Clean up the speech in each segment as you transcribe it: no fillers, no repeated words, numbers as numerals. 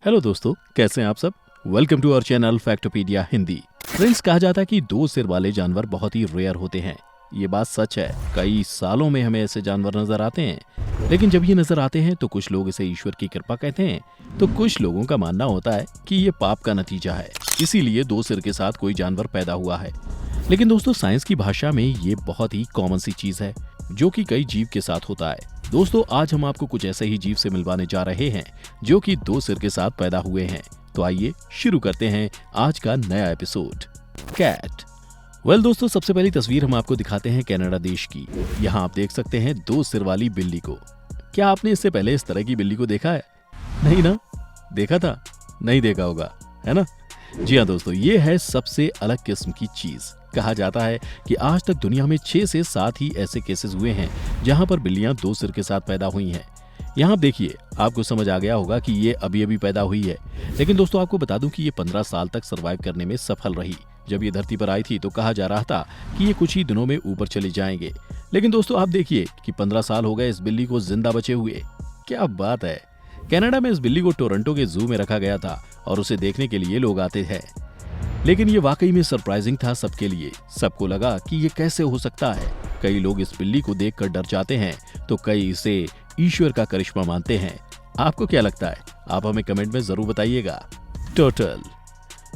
Hello दोस्तों, कैसे हैं आप सब। Welcome to our channel Factopedia Hindi. Friends, कहा जाता है कि दो सिर वाले जानवर बहुत ही रेयर होते हैं। ये बात सच है। कई सालों में हमें ऐसे जानवर नजर आते हैं, लेकिन जब ये नजर आते हैं तो कुछ लोग इसे ईश्वर की कृपा कहते हैं, तो कुछ लोगों का मानना होता है कि ये पाप का नतीजा है, इसीलिए दो सिर के साथ कोई जानवर पैदा हुआ है। लेकिन दोस्तों, साइंस की भाषा में ये बहुत ही कॉमन सी चीज है जो कि कई जीव के साथ होता है। दोस्तों, आज हम आपको कुछ ऐसे ही जीव से मिलवाने जा रहे हैं जो कि दो सिर के साथ पैदा हुए हैं। तो आइए शुरू करते हैं आज का नया एपिसोड, कैट। दोस्तों, सबसे पहली तस्वीर हम आपको दिखाते हैं कनाडा देश की। यहाँ आप देख सकते हैं दो सिर वाली बिल्ली को। क्या आपने इससे पहले इस तरह की बिल्ली को देखा है? नहीं ना? देखा था? नहीं देखा होगा, है ना? जी हाँ दोस्तों, ये है सबसे अलग किस्म की चीज। कहा जाता है कि आज तक दुनिया में 6 से 7 ही ऐसे केसेस हुए हैं जहां पर बिल्लियां दो सिर के साथ पैदा हुई हैं। यहाँ देखिए, आपको समझ आ गया होगा कि ये अभी अभी पैदा हुई है, लेकिन दोस्तों आपको बता दूं कि ये 15 साल तक सरवाइव करने में सफल रही। जब ये धरती पर आई थी तो कहा जा रहा था कि ये कुछ ही दिनों में ऊपर चले जाएंगे, लेकिन दोस्तों आप देखिए कि 15 साल हो गए इस बिल्ली को जिंदा बचे हुए। क्या बात है। कनाडा में इस बिल्ली को टोरंटो के जू में रखा गया था और उसे देखने के लिए लोग आते हैं, लेकिन ये वाकई में सरप्राइजिंग था सबके लिए। सबको लगा कि ये कैसे हो सकता है। कई लोग इस बिल्ली को देखकर डर जाते हैं, तो कई इसे ईश्वर का करिश्मा मानते हैं। आपको क्या लगता है? आप हमें कमेंट में जरूर बताइएगा। टोटल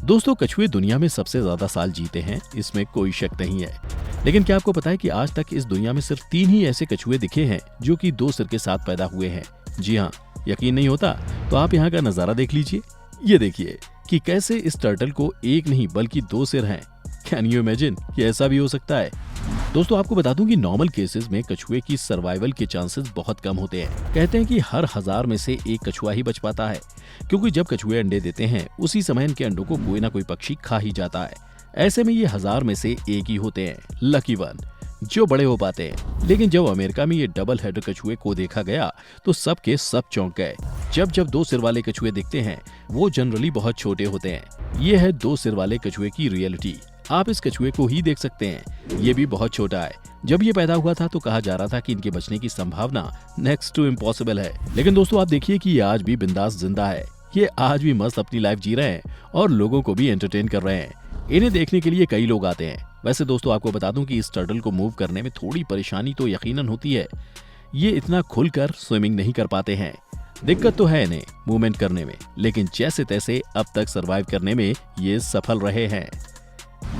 दोस्तों, कछुए दुनिया में सबसे ज्यादा साल जीते हैं, इसमें कोई शक नहीं है। लेकिन क्या आपको पता है कि आज तक इस दुनिया में सिर्फ 3 ही ऐसे कछुए दिखे हैं जो कि दो सिर के साथ पैदा हुए हैं। जी हाँ, यकीन नहीं होता तो आप यहाँ का नजारा देख लीजिए। ये देखिए कि कैसे इस टर्टल को एक नहीं बल्कि दो सिर हैं। कैन यू इमेजिन कि ऐसा भी हो सकता है? दोस्तों आपको बता दूं कि नॉर्मल केसेस में कछुए की सर्वाइवल के चांसेस बहुत कम होते हैं। कहते हैं कि हर 1000 में से एक कछुआ ही बच पाता है, क्योंकि जब कछुए अंडे देते हैं उसी समय इनके अंडों को कोई ना कोई पक्षी खा ही जाता है। ऐसे में ये 1000 में से एक ही होते हैं, लकी वन, जो बड़े हो पाते हैं। लेकिन जब अमेरिका में ये डबल हेडर कछुए को देखा गया तो सब के सब चौंक गए। जब दो सिर वाले कछुए दिखते हैं वो जनरली बहुत छोटे होते हैं। ये है दो सिर वाले कछुए की रियलिटी। आप इस कछुए को ही देख सकते हैं, ये भी बहुत छोटा है। जब ये पैदा हुआ था तो कहा जा रहा था कि इनके बचने की संभावना नेक्स्ट टू इम्पॉसिबल है। लेकिन दोस्तों आप देखिए कि ये आज भी बिंदास जिंदा है। ये आज भी मस्त अपनी लाइफ जी रहे हैं और लोगों को भी एंटरटेन कर रहे हैं। इन्हें देखने के लिए कई लोग आते हैं। वैसे दोस्तों आपको बता दूं कि इस टर्टल को मूव करने में थोड़ी परेशानी तो यकीनन होती है। ये इतना खुलकर स्विमिंग नहीं कर पाते हैं। दिक्कत तो है इन्हें मूवमेंट करने में, लेकिन जैसे तैसे अब तक सरवाइव करने में ये सफल रहे हैं।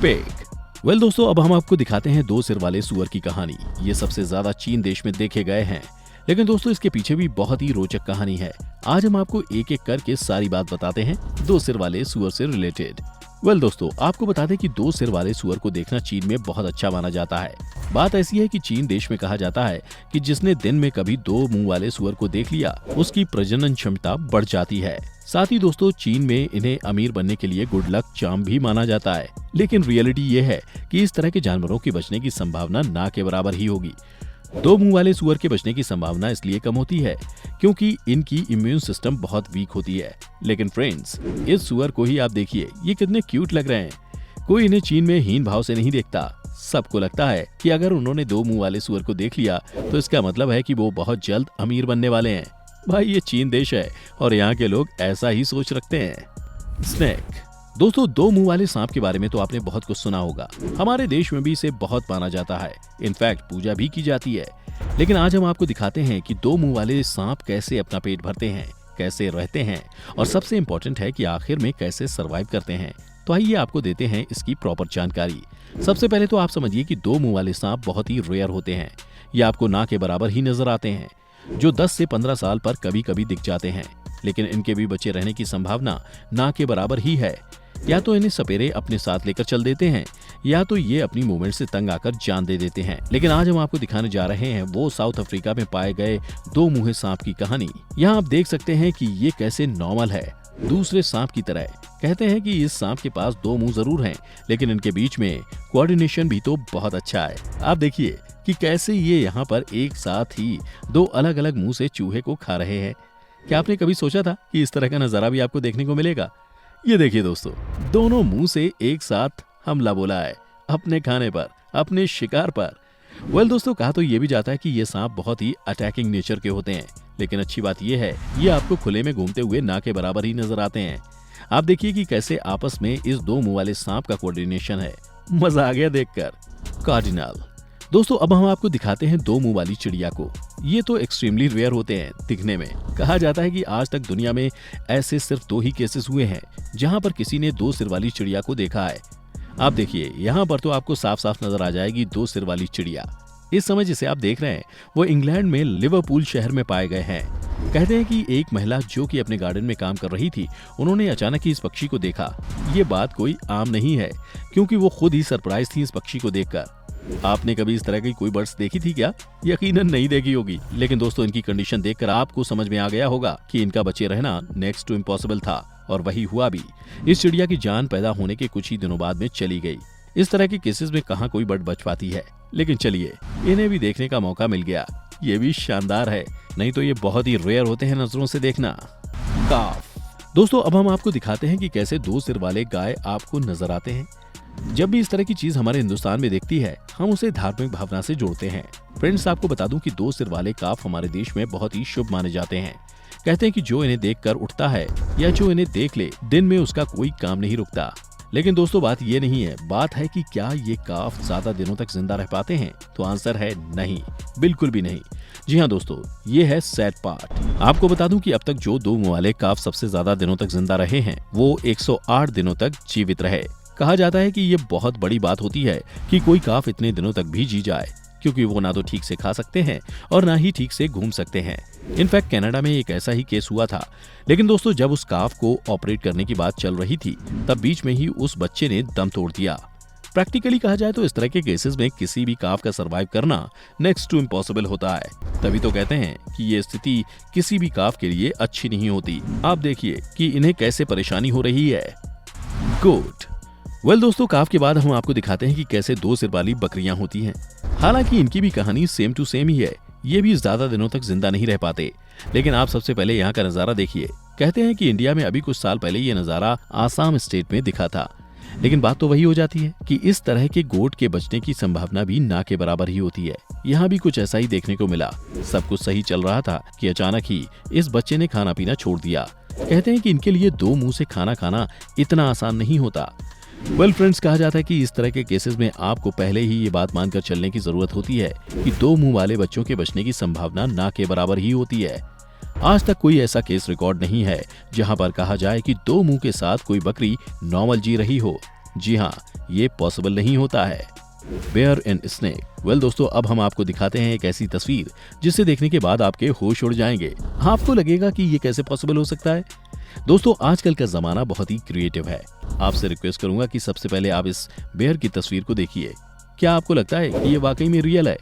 पिग। दोस्तों अब हम आपको दिखाते हैं दो सिर वाले सुअर की कहानी। ये सबसे ज्यादा चीन देश में देखे गए हैं, लेकिन दोस्तों इसके पीछे भी बहुत ही रोचक कहानी है। आज हम आपको एक एक करके सारी बात बताते हैं दो सिर वाले सुअर से रिलेटेड। दोस्तों आपको बता दें कि दो सिर वाले सुअर को देखना चीन में बहुत अच्छा माना जाता है। बात ऐसी है कि चीन देश में कहा जाता है कि जिसने दिन में कभी दो मुंह वाले सुअर को देख लिया उसकी प्रजनन क्षमता बढ़ जाती है। साथ ही दोस्तों चीन में इन्हें अमीर बनने के लिए गुड लक चार्म भी माना जाता है। लेकिन रियलिटी ये है कि इस तरह के जानवरों के बचने की संभावना ना के बराबर ही होगी। दो मुंह वाले सुअर के बचने की संभावना इसलिए कम होती है क्योंकि इनकी इम्यून सिस्टम बहुत वीक होती है। लेकिन फ्रेंड्स, इस सुअर को ही आप देखिए, ये कितने क्यूट लग रहे हैं। कोई इन्हें चीन में हीन भाव से नहीं देखता। सबको लगता है कि अगर उन्होंने दो मुंह वाले सुअर को देख लिया तो इसका मतलब है कि वो बहुत जल्द अमीर बनने वाले हैं। भाई ये चीन देश है और यहाँ के लोग ऐसा ही सोच रखते हैं। स्नेक। दोस्तों दो मुंह वाले सांप के बारे में तो आपने बहुत कुछ सुना होगा। हमारे देश में भी इसे बहुत माना जाता है, इनफैक्ट पूजा भी की जाती है। लेकिन आज हम आपको दिखाते हैं कि दो मुंह वाले सांप कैसे अपना पेट भरते हैं, कैसे रहते हैं और सबसे इम्पोर्टेंट है कि आखिर में कैसे सरवाइव करते हैं। तो आइए आपको देते हैं इसकी प्रॉपर जानकारी। सबसे पहले तो आप समझिए कि दो मुंह वाले सांप बहुत ही रेयर होते हैं। ये आपको ना के बराबर ही नजर आते हैं, जो 10 से 15 साल पर कभी कभी दिख जाते हैं। लेकिन इनके भी बचे रहने की संभावना ना के बराबर ही है। या तो इन्हें सपेरे अपने साथ लेकर चल देते हैं या तो ये अपनी मूवमेंट से तंग आकर जान दे देते हैं। लेकिन आज हम आपको दिखाने जा रहे हैं वो साउथ अफ्रीका में पाए गए दो मुंहे सांप की कहानी। यहाँ आप देख सकते हैं कि ये कैसे नॉर्मल है, दूसरे सांप की तरह। कहते हैं कि इस सांप के पास दो मुंह जरूर हैं, लेकिन इनके बीच में कोऑर्डिनेशन भी तो बहुत अच्छा है। आप देखिए कि कैसे ये यहाँ पर एक साथ ही दो अलग अलग मुंह से चूहे को खा रहे हैं। क्या आपने कभी सोचा था कि इस तरह का नजारा भी आपको देखने को मिलेगा? ये देखिए दोस्तों, दोनों मुंह से एक साथ हमला बोला है अपने खाने पर, अपने शिकार पर। दोस्तों कहा तो ये भी जाता है कि ये सांप बहुत ही अटैकिंग नेचर के होते हैं। लेकिन अच्छी बात यह है ये आपको खुले में घूमते हुए ना के बराबर ही नजर आते हैं। आप देखिए कि कैसे आपस में इस दो मुंह वाले सांप का कोऑर्डिनेशन है। मजा आ गया देखकर। कार्डिनल। दोस्तों अब हम आपको दिखाते हैं दो मुंह वाली चिड़िया को। ये तो एक्सट्रीमली रेयर होते हैं दिखने में। कहा जाता है कि आज तक दुनिया में ऐसे सिर्फ 2 ही केसेस हुए हैं जहां पर किसी ने 2 सिर वाली चिड़िया को देखा है। आप देखिए यहाँ पर तो आपको साफ साफ नजर आ जाएगी 2 सिर वाली चिड़िया। इस समय जिसे आप देख रहे हैं वो इंग्लैंड में लिवरपूल शहर में पाए गए हैं। कहते हैं कि एक महिला जो कि अपने गार्डन में काम कर रही थी, उन्होंने अचानक ही इस पक्षी को देखा। ये बात कोई आम नहीं है क्योंकि वो खुद ही सरप्राइज थी इस पक्षी को देखकर। आपने कभी इस तरह की कोई बर्ड्स देखी थी क्या? यकीनन नहीं देखी होगी, लेकिन दोस्तों इनकी कंडीशन देखकर आपको समझ में आ गया होगा कि इनका बचे रहना नेक्स्ट टू इम्पॉसिबल था, और वही हुआ भी। इस चिड़िया की जान पैदा होने के कुछ ही दिनों बाद में चली गई। इस तरह के केसेस में कहाँ कोई बर्ड बच पाती है, लेकिन चलिए इन्हें भी देखने का मौका मिल गया। ये भी शानदार है, नहीं तो ये बहुत ही रेयर होते हैं नजरों से देखना। काफ। दोस्तों अब हम आपको दिखाते हैं कि कैसे 2 सिर वाले गाय आपको नजर आते हैं। जब भी इस तरह की चीज हमारे हिंदुस्तान में दिखती है हम उसे धार्मिक भावना से जोड़ते हैं। फ्रेंड्स आपको बता दूं कि 2 सिर वाले काफ हमारे देश में बहुत ही शुभ माने जाते हैं। कहते हैं कि जो इन्हें देखकर उठता है या जो इन्हें देख ले दिन में उसका कोई काम नहीं रुकता। लेकिन दोस्तों बात ये नहीं है, बात है कि क्या ये काफ ज्यादा दिनों तक जिंदा रह पाते हैं? तो आंसर है नहीं, बिल्कुल भी नहीं। जी हाँ दोस्तों, ये है सैड पार्ट। आपको बता दूं कि अब तक जो 2 मुंह वाले काफ सबसे ज्यादा दिनों तक जिंदा रहे हैं वो 108 दिनों तक जीवित रहे। कहा जाता है कि ये बहुत बड़ी बात होती है कि कोई काफ इतने दिनों तक भी जी जाए, क्योंकि वो ना तो ठीक से खा सकते हैं और ना ही ठीक से घूम सकते हैं। इनफैक्ट कनाडा में एक ऐसा ही केस हुआ था, लेकिन दोस्तों जब उस काफ को ऑपरेट करने की बात चल रही थी तब बीच में ही उस बच्चे ने दम तोड़ दिया। प्रैक्टिकली कहा जाए तो इस तरह के केसेस में किसी भी काफ का सरवाइव करना नेक्स्ट टू इम्पॉसिबल होता है। तभी तो कहते हैं कि ये स्थिति किसी भी काफ के लिए अच्छी नहीं होती। आप देखिए कि इन्हें कैसे परेशानी हो रही है। गुड। वेल दोस्तों काफ के बाद हम आपको दिखाते हैं कि कैसे 2 सिर वाली बकरियां होती हैं। हालांकि इनकी भी कहानी सेम टू सेम ही है। ये भी ज्यादा दिनों तक जिंदा नहीं रह पाते, लेकिन आप सबसे पहले यहाँ का नजारा देखिए। कहते हैं कि इंडिया में अभी कुछ साल पहले ये नजारा आसाम स्टेट में दिखा था, लेकिन बात तो वही हो जाती है कि इस तरह के गोट के बचने की संभावना भी ना के बराबर ही होती है। यहाँ भी कुछ ऐसा ही देखने को मिला। सब कुछ सही चल रहा था कि अचानक ही इस बच्चे ने खाना पीना छोड़ दिया। कहते हैं कि इनके लिए 2 मुंह से खाना खाना इतना आसान नहीं होता। वेल फ्रेंड्स कहा जाता है कि इस तरह के केसेस में आपको पहले ही ये बात मानकर चलने की जरूरत होती है कि 2 मुंह वाले बच्चों के बचने की संभावना ना के बराबर ही होती है। आज तक कोई ऐसा केस रिकॉर्ड नहीं है जहां पर कहा जाए कि 2 मुंह के साथ कोई बकरी नॉर्मल जी रही हो। जी हाँ, ये पॉसिबल नहीं होता है। Bear and snake. वेल दोस्तों अब हम आपको दिखाते हैं एक ऐसी तस्वीर जिसे देखने के बाद आपके होश उड़ जाएंगे। आपको लगेगा कि ये कैसे पॉसिबल हो सकता है। दोस्तों आजकल का जमाना बहुत ही क्रिएटिव है। आपसे रिक्वेस्ट करूंगा कि सबसे पहले आप इस बेयर की तस्वीर को देखिए। क्या आपको लगता है कि ये वाकई में रियल है?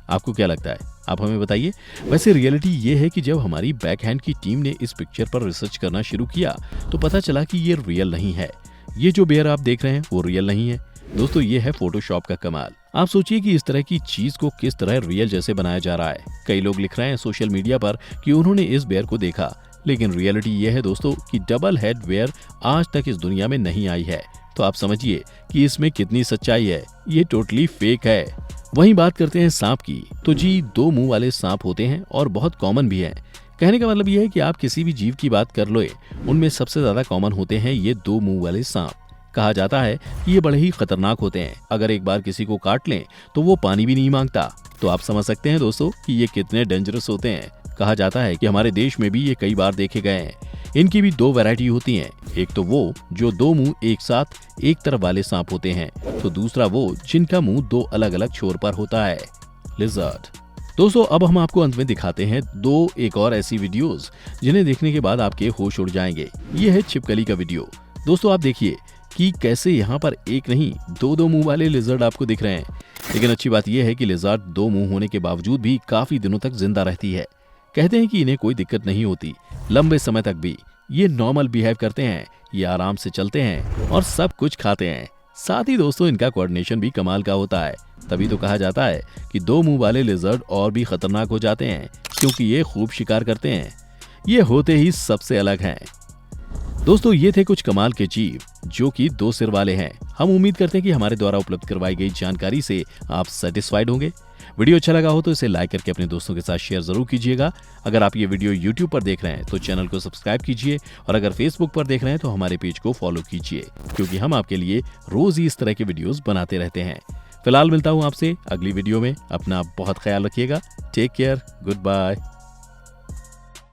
आपको क्या लगता है, आप हमें बताइए। वैसे रियलिटी ये है कि जब हमारी बैकहैंड की टीम ने इस पिक्चर पर रिसर्च करना शुरू किया तो पता चला कि ये रियल नहीं है। ये जो बेयर आप देख रहे हैं वो रियल नहीं है दोस्तों, ये है फोटोशॉप का कमाल। आप सोचिए कि इस तरह की चीज को किस तरह रियल जैसे बनाया जा रहा है। कई लोग लिख रहे हैं सोशल मीडिया पर कि उन्होंने इस बेयर को देखा, लेकिन रियलिटी ये है दोस्तों कि डबल हेड बेयर आज तक इस दुनिया में नहीं आई है। तो आप समझिए कि इसमें कितनी सच्चाई है। ये टोटली फेक है। वहीं बात करते हैं सांप की, तो जी 2 मुंह वाले सांप होते हैं और बहुत कॉमन भी हैं। कहने का मतलब ये है कि आप किसी भी जीव की बात कर लो, उनमें सबसे ज्यादा कॉमन होते हैं ये 2 मुंह वाले सांप। कहा जाता है कि ये बड़े ही खतरनाक होते हैं। अगर एक बार किसी को काट लें तो वो पानी भी नहीं मांगता। तो आप समझ सकते हैं दोस्तों कि ये कितने डेंजरस होते हैं। कहा जाता है कि हमारे देश में भी ये कई बार देखे गए हैं। इनकी भी 2 वैरायटी होती हैं। एक तो वो जो 2 मुंह एक साथ एक तरफ वाले सांप होते हैं, तो दूसरा वो जिनका मुंह 2 अलग अलग छोर पर होता है, लिजर्ड। दोस्तों अब हम आपको अंत में दिखाते हैं 2 एक और ऐसी वीडियोस जिन्हें देखने के बाद आपके होश उड़ जाएंगे। ये है छिपकली का वीडियो। दोस्तों आप देखिए कि कैसे यहाँ पर एक नहीं 2 मुंह वाले लिजर्ड आपको दिख रहे हैं। लेकिन अच्छी बात यह है कि लिजर्ड 2 मुंह होने के बावजूद भी काफी दिनों तक जिंदा रहती है। कहते हैं कि इन्हें कोई दिक्कत नहीं होती, लंबे समय तक भी ये नॉर्मल बिहेव करते हैं। ये आराम से चलते हैं और सब कुछ खाते हैं। साथ ही दोस्तों इनका कोऑर्डिनेशन भी कमाल का होता है। तभी तो कहा जाता है कि 2 मुंह वाले लिजर्ड और भी खतरनाक हो जाते हैं, क्योंकि ये खूब शिकार करते हैं। ये होते ही सबसे अलग हैं। दोस्तों ये थे कुछ कमाल के जीव जो कि 2 सिर वाले हैं। हम उम्मीद करते हैं कि हमारे द्वारा उपलब्ध करवाई गई जानकारी से आप सेटिस्फाइड होंगे। वीडियो अच्छा लगा हो तो इसे लाइक करके अपने दोस्तों के साथ शेयर जरूर कीजिएगा। अगर आप ये वीडियो यूट्यूब पर देख रहे हैं तो चैनल को सब्सक्राइब कीजिए और अगर फेसबुक पर देख रहे हैं तो हमारे पेज को फॉलो कीजिए, क्योंकि हम आपके लिए रोज ही इस तरह के वीडियोस बनाते रहते हैं। फिलहाल मिलता हूं आपसे अगली वीडियो में। अपना बहुत ख्याल रखिएगा। Take care. Good bye.